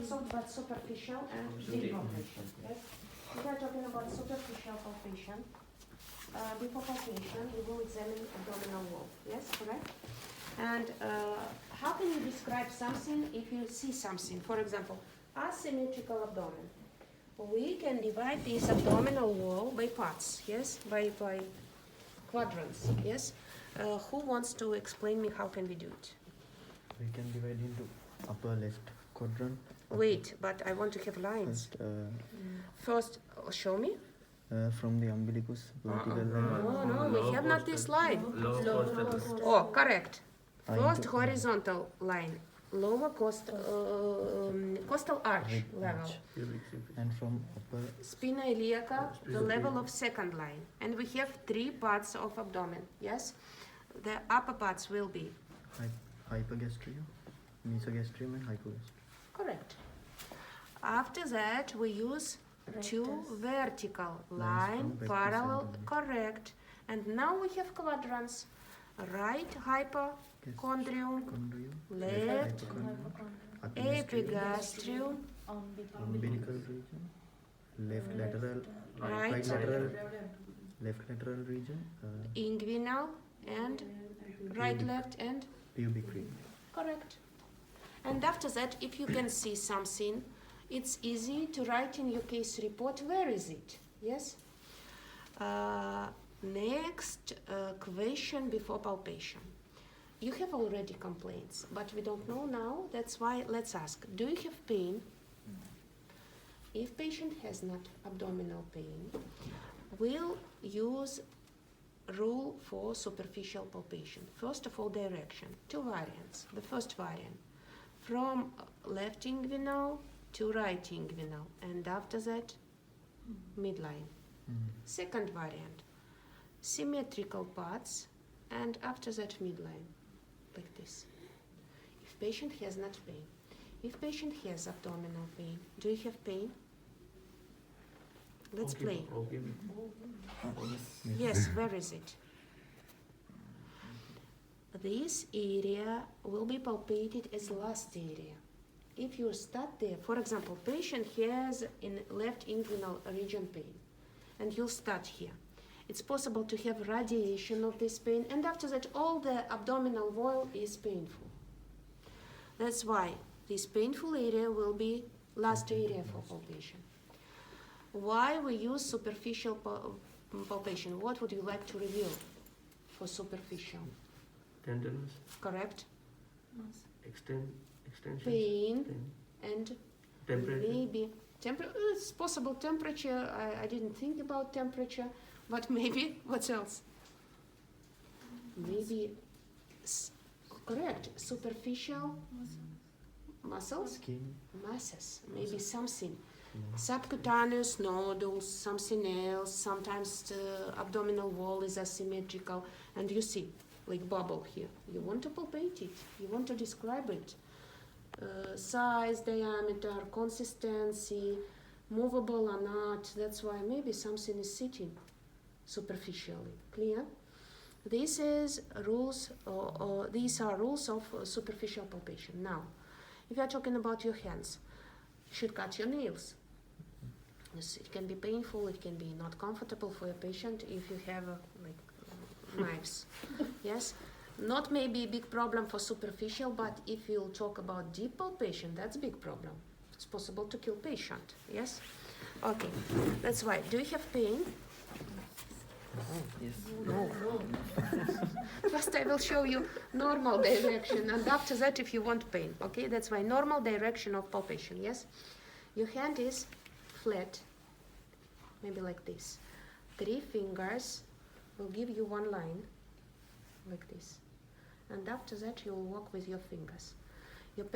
episode about superficial and deep palpation. Yes? We are talking about superficial palpation. Before palpation, we will examine abdominal wall. Yes, correct? And how can you describe something if you see something? For example, asymmetrical abdomen. We can divide this abdominal wall by parts, yes, by quadrants, yes. Who wants to explain me how can we do it? We can divide into upper left quadrant. Wait, but I want to have lines. First, show me. From the umbilicus vertical line. No, we have not this line. Oh, correct. First horizontal line, lower costal arch level. And from upper Spina iliaca, the level of second line. And we have 3 parts of abdomen, yes? The upper parts will be? hypergastrium, mesogastrium and hypogastrium. Correct. After that, we use 2 vertical line parallel, correct. And now we have quadrants. Right hypochondrium, left epigastrium, umbilical region, left lateral, right left lateral region, inguinal, and right, left, and pubic region. correct. And after that, if you can see something, it's easy to write in your case report where is it. Yes. Next question before palpation. You have already complaints, but we don't know now. That's why let's ask, do you have pain? If patient has not abdominal pain, we'll use rule for superficial palpation. First of all, direction. 2 variants. The first variant, from left inguinal to right inguinal, and after that, midline. Second variant, symmetrical parts, and after that midline, like this. If patient has not pain, if patient has abdominal pain, do you have pain? Let's play. Yes, where is it? This area will be palpated as last area. If you start there, for example, patient has in left inguinal region pain, and you'll start here. It's possible to have radiation of this pain, and after that all the abdominal wall is painful. That's why this painful area will be last area for palpation. Why we use superficial palpation? What would you like to review for superficial? Tenderness. Correct. Extension. Pain. And Temperature. maybe it's possible temperature. I didn't think about temperature, but maybe what else? Maybe correct. Superficial muscles, Skin. masses, maybe something. Subcutaneous nodules, something else. Sometimes the abdominal wall is asymmetrical, and you see, like bubble here. You want to palpate it. You want to describe it. Size, diameter, consistency, movable or not. That's why maybe something is sitting superficially. Clear? This is rules. These are rules of superficial palpation. Now, if you are talking about your hands, you should cut your nails. It can be painful. It can be not comfortable for a patient if you have knives. Yes. Not maybe a big problem for superficial, but if you'll talk about deep palpation, that's a big problem. It's possible to kill patient, yes? Okay, that's why. Do you have pain? Yes. No. First I will show you normal direction, and after that if you want pain, okay? That's why normal direction of palpation, yes? Your hand is flat, maybe like this. 3 fingers will give you 1 line, like this. And after that you'll walk with your fingers. Your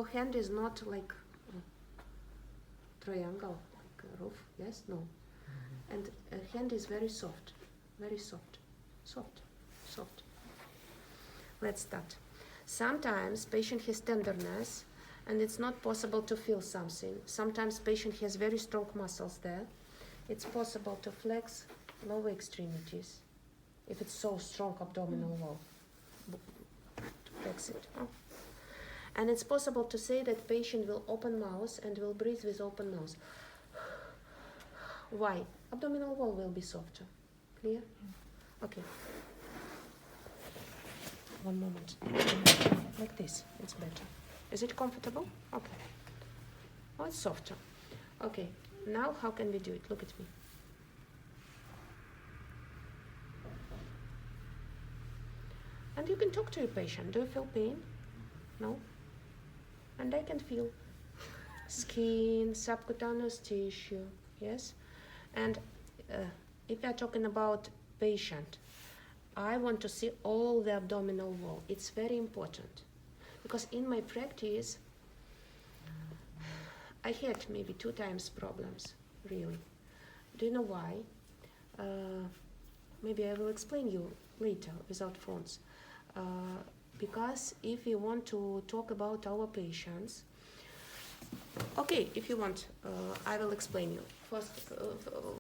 hand is not like triangle, like a roof, yes? No. And hand is very soft, soft. Let's start. Sometimes patient has tenderness and it's not possible to feel something. Sometimes patient has very strong muscles there. It's possible to flex lower extremities if it's so strong abdominal wall. To flex it. And it's possible to say that patient will open mouth and will breathe with open mouth. Why? Abdominal wall will be softer. Clear? Okay. One moment. Like this, it's better. Is it comfortable? Okay. Oh, it's softer. Okay, now how can we do it? Look at me. And you can talk to your patient. Do you feel pain? No? And I can feel skin, subcutaneous tissue, yes? And if we are talking about patient, I want to see all the abdominal wall. It's very important. Because in my practice, I had maybe 2 times problems, really. Do you know why? Maybe I will explain you later without phones. Because if you want to talk about our patients, okay, if you want, I will explain you.